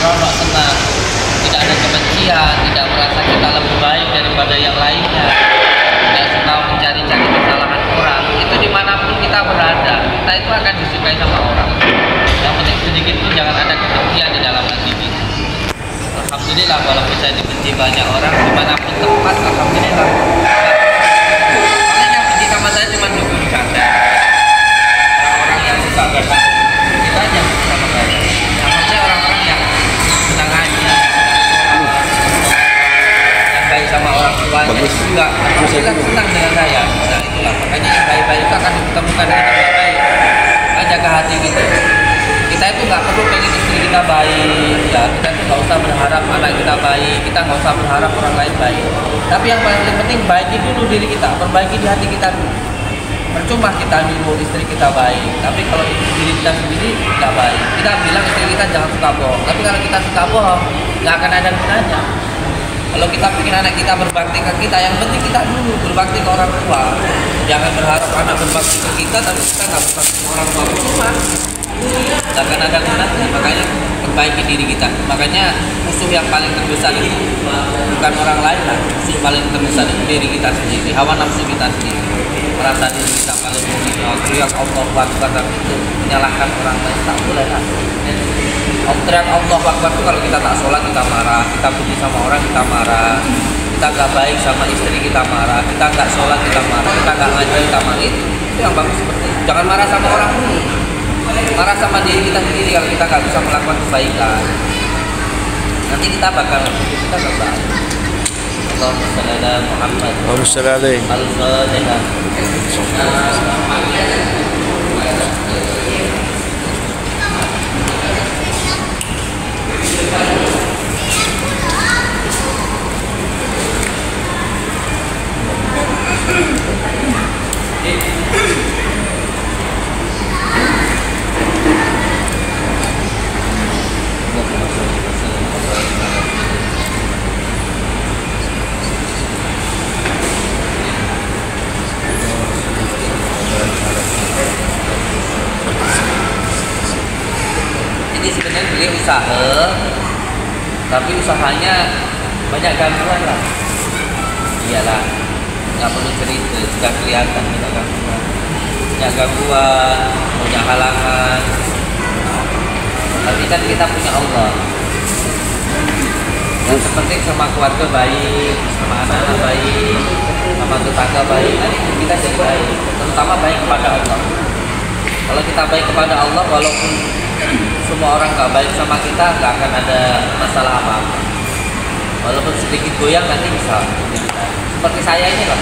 seronok, senang, tidak ada kebencian, tidak merasa kita lebih baik daripada yang lainnya, tidak suka mencari-cari kesalahan orang. Itu dimanapun kita berada, kita itu akan disukai sama orang. Yang penting sedikit pun jangan ada kebencian di dalam hati kita. Alhamdulillah, walaupun saya dibenci banyak orang, dimanapun tempat, alhamdulillah. Paling yang benci sama saya cuma dukun saja. Orang-orang yang suka berbahasa kita aja benci sama saya. Sama saya orang-orang yang senang aja, yang baik sama orang tuanya itu juga alhamdulillah senang dengan saya. Nah itulah makanya yang baik-baik itu akan ditemukan dengan yang baik-baik. Kita jaga hati kita. Kita itu nggak perlu pengen istri kita baik, ya kita itu nggak usah berharap anak kita baik, kita nggak usah berharap orang lain baik. Tapi yang paling penting baiki dulu diri kita, perbaiki di hati kita dulu. Percuma kita nyuruh istri kita baik, tapi kalau diri kita sendiri nggak baik. Kita bilang istri kita jangan suka bohong, tapi kalau kita suka bohong nggak akan ada gunanya. Kalau kita ingin anak kita berbakti ke kita, yang penting kita dulu berbakti ke orang tua. Jangan berharap anak berbakti ke kita, tapi kita nggak berbakti ke orang tua. Percuma. Tidak akan ada gunanya, makanya perbaiki diri kita. Makanya musuh yang paling terbesar itu bukan orang lain lah, musuh paling terbesar itu diri kita sendiri, hawa nafsu kita sendiri. Merasa diri kita paling mulia, teriak Allah Akbar itu menyalahkan orang lain, tak boleh lah. Teriak Allah Akbar itu kalau kita tak sholat kita marah, kita benci sama orang kita marah, kita gak baik sama istri kita marah, kita gak sholat kita marah, kita gak ngaji kita marah. Itu yang bagus seperti itu. Jangan marah sama orang dulu. Marah sama diri kita sendiri kalau kita nggak bisa melakukan kebaikan. Nanti kita bakal kita nggak baik. Allahumma shalli ala Muhammad. Allahumma shalli alaihi. Al-Fatihah. Ini sebenarnya beliau usaha, tapi usahanya banyak gangguan lah. Iyalah, nggak perlu cerita, sudah kelihatan banyak gangguan. Banyak gangguan, banyak halangan. Tapi kan kita punya Allah. Yang penting sama keluarga baik, sama anak-anak baik, sama tetangga baik. Nanti kita jadi baik, terutama baik kepada Allah. Kalau kita baik kepada Allah, walaupun semua orang nggak baik sama kita, nggak akan ada masalah apa-apa. Walaupun sedikit goyang nanti bisa. Seperti saya ini loh,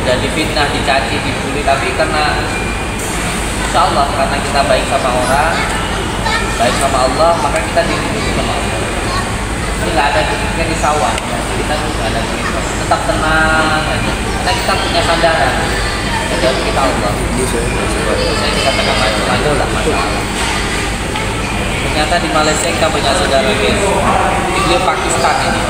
udah difitnah, dicaci, dibully, tapi karena insya Allah karena kita baik sama orang, baik sama Allah, maka kita dilindungi sama Allah. Ini nggak ada kerisauan, kita tuh nggak ada kerisauan, tetap tenang aja. Karena kita punya sandaran, jadi kita Allah. Saya dikatakan maju lah masalah. Ternyata di Malaysia kita banyak saudara guys. Ini Pakistan ini.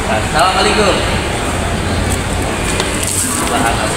Assalamualaikum. Subhanallah.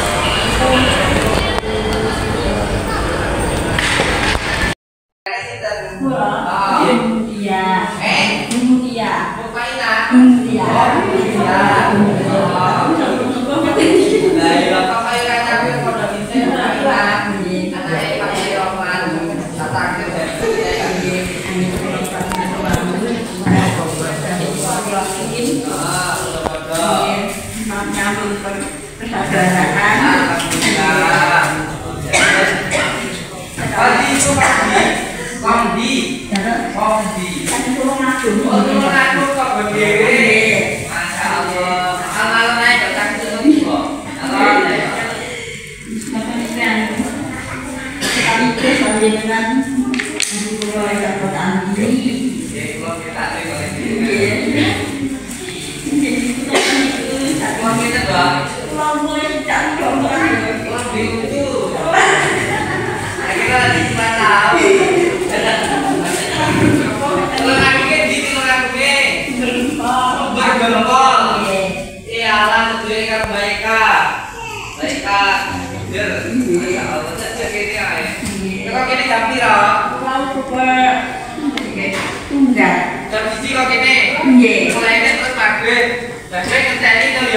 Kok kene jam piro?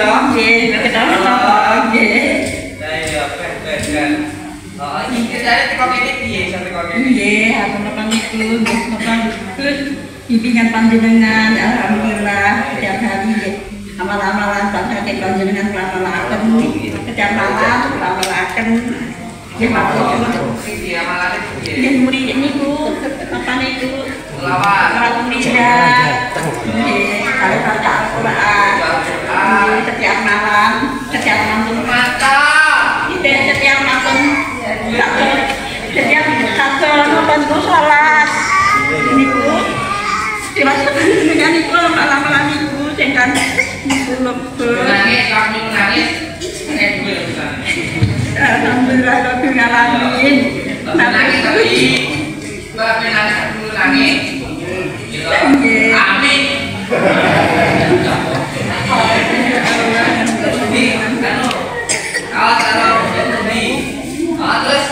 ya. Nggih, ketemu-ketemu nggih. Lah iya, ben. Oh, iki ceritane teko kene piye iso teko kene? Nggih, aku napa niku, napa bimbingan panjenengan, alhamdulillah setiap hari nggih. Amal-amalan panjenengan panjenengan nglakoni setiap malam nglakoni nggih matur. Iki amalane piye? Nggih murid niku, apa niku? Selawat. Alhamdulillah. Nggih, kalau baca Al-Qur'an. Nggih, setiap malam Mata. setiap malam setiap kantor nonton niku salat niku dirasa dengan niku malam-malam niku sing kan niku lebet Nangis, kami nangis. Duwe bisa. alhamdulillah rabbil alamin Nangis tadi. Mbak nangis dulu nangis. Gitu. Amin. Terus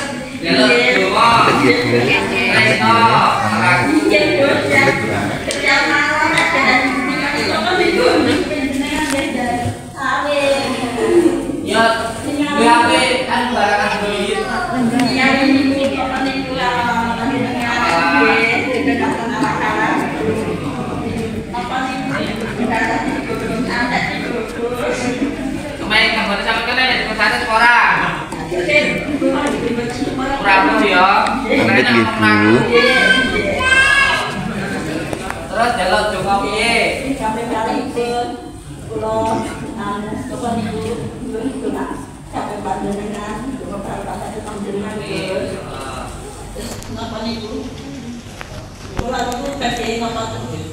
setiap malam ya, BHP kan barangan duit. Kemarin kabar sama kalian di pesantren sekolah. Kurang ya. Lanjut gitu. Terus jalan juga piye? sampai kali itu pulau apa niku itu nak sampai panjenengan beberapa kali panjenengan terus napa niku pulau itu kasih napa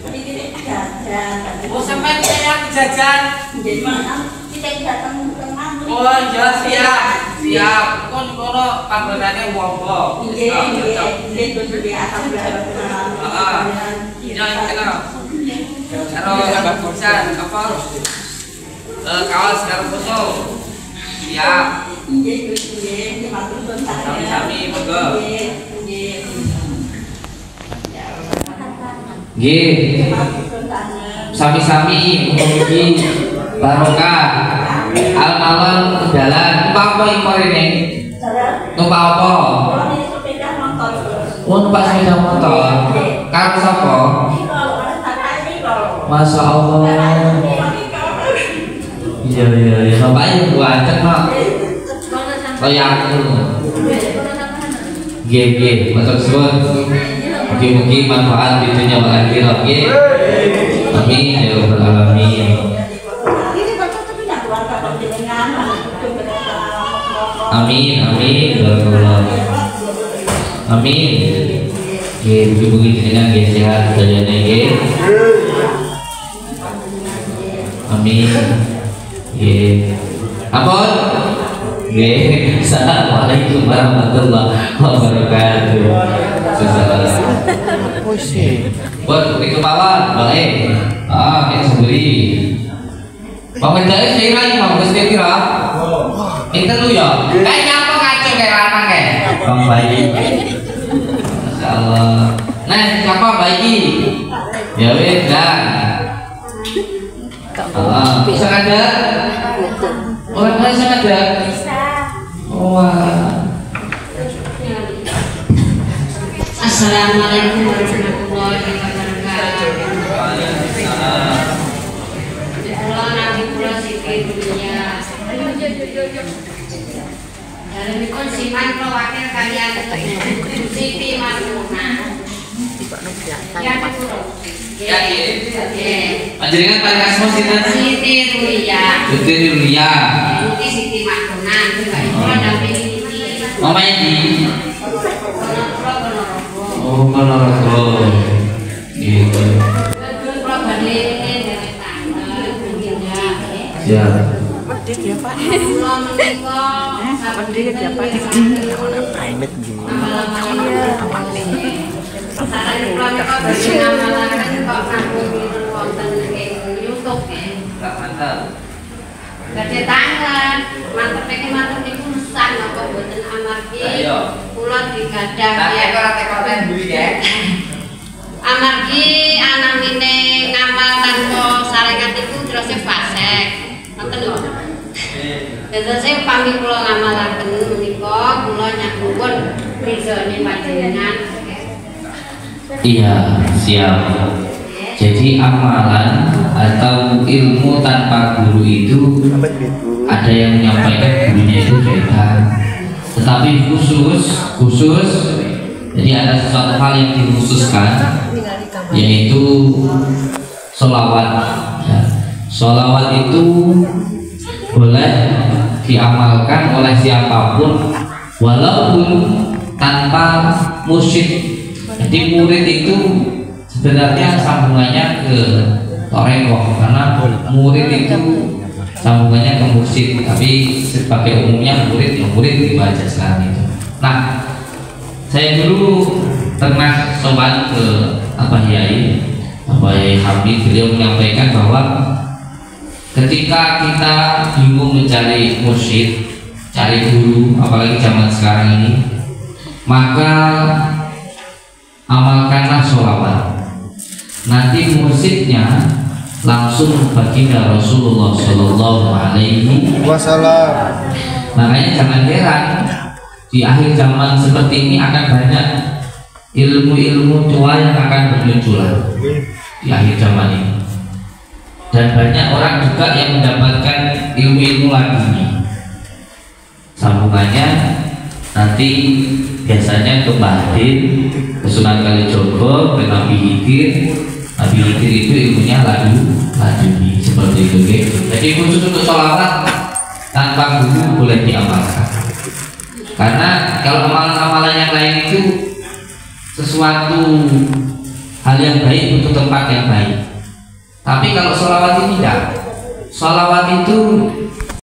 ini jajan Oh sampai yang jajan. jadi mana kita datang ke mana Oh iya siap. Kon kono panggonane wong-wong. iya terus di atas Heeh. Jangan kenal. Karo bagusan apa? Kaos karo foto. Siap. iya matur nuwun Sami-sami monggo. Nggih, sami-sami mugi barokah. Almalon dalan numpak apa impor ini? Numpak apa? Oh, numpak sepeda motor. Karo sapa? Masya Allah. Iya. Bapaknya buatan mak. Kayak aku. Nggih, matur suwun. Mugi-mugi manfaat di dunia wal akhirah. Nggih. Amin ya rabbal alamin. Amin. Barakallah. Amin. Nggih, mugi-mugi jenengan nggih sehat sedayane nggih. Amin. Nggih. Ampun. Nggih. Assalamualaikum warahmatullahi wabarakatuh. Buat itu pawon, boleh. Kita sendiri. Pemendai saya lagi mau mesti kira. Itu lu ya. Kayaknya apa ngaco kayak lanang kayak. Bang bayi. Insyaallah. Nah, siapa bayi? Ya wes dah. Bisa ada? Orang lain bisa ada? Wah. Assalamualaikum warahmatullahi wabarakatuh. Pulau Nabi Pulau Siti dunia. Dalam ikon siman pro wakil kalian Siti Marmuna. Yang Pulau. Panjenengan paling asma sinten? Siti Rulia. Siti Rulia. Siti Marmuna. Pulau dampingi ini. Mamanya di. Pulau Oh, Ponorogo. Gitu. Pulau Bali dari tangga Bunda. Ya. Pulau menikah. Private gitu. Sarane pulau menikah bersinamalan kok kampung itu wonten ing YouTube Tak mantap. Gede tangan, mantep niku nusan apa mboten amargi. Kula digadah amargi anangine ngamal tanpa sarengan iku terus fasek. ngoten lho. Dados saya pamit kula ngamalaken menika kula nyuwun rizane panjenengan. Iya, siap. Jadi amalan atau ilmu tanpa guru itu ada yang menyampaikan gurunya itu syaitan. Tetapi khusus jadi ada sesuatu hal yang dikhususkan, yaitu sholawat ya. Sholawat itu boleh diamalkan oleh siapapun walaupun tanpa musyrik. Jadi murid itu sebenarnya sambungannya ke toreko, karena murid itu sambungannya ke mursyid, tapi sebagai umumnya murid itu aja sekarang itu. Nah, saya dulu pernah sobat ke Abah Yai Hamid, beliau menyampaikan bahwa ketika kita bingung mencari mursyid, cari guru, apalagi zaman sekarang ini, maka amalkanlah sholawat. Nanti mursyidnya langsung baginda Rasulullah Shallallahu Alaihi Wasallam. Makanya jangan heran di akhir zaman seperti ini akan banyak ilmu-ilmu tua yang akan bermunculan di akhir zaman ini, dan banyak orang juga yang mendapatkan ilmu-ilmu laginya. Sambungannya nanti biasanya ke Bahdin, ke Sunan Kalijogo, ke Nabi Khidir. Nabi Khidir itu ilmunya laduni seperti itu. Jadi khusus untuk sholawat tanpa guru boleh diamalkan. Karena kalau amalan-amalan yang lain itu sesuatu hal yang baik untuk tempat yang baik. Tapi kalau sholawat ini tidak. Sholawat itu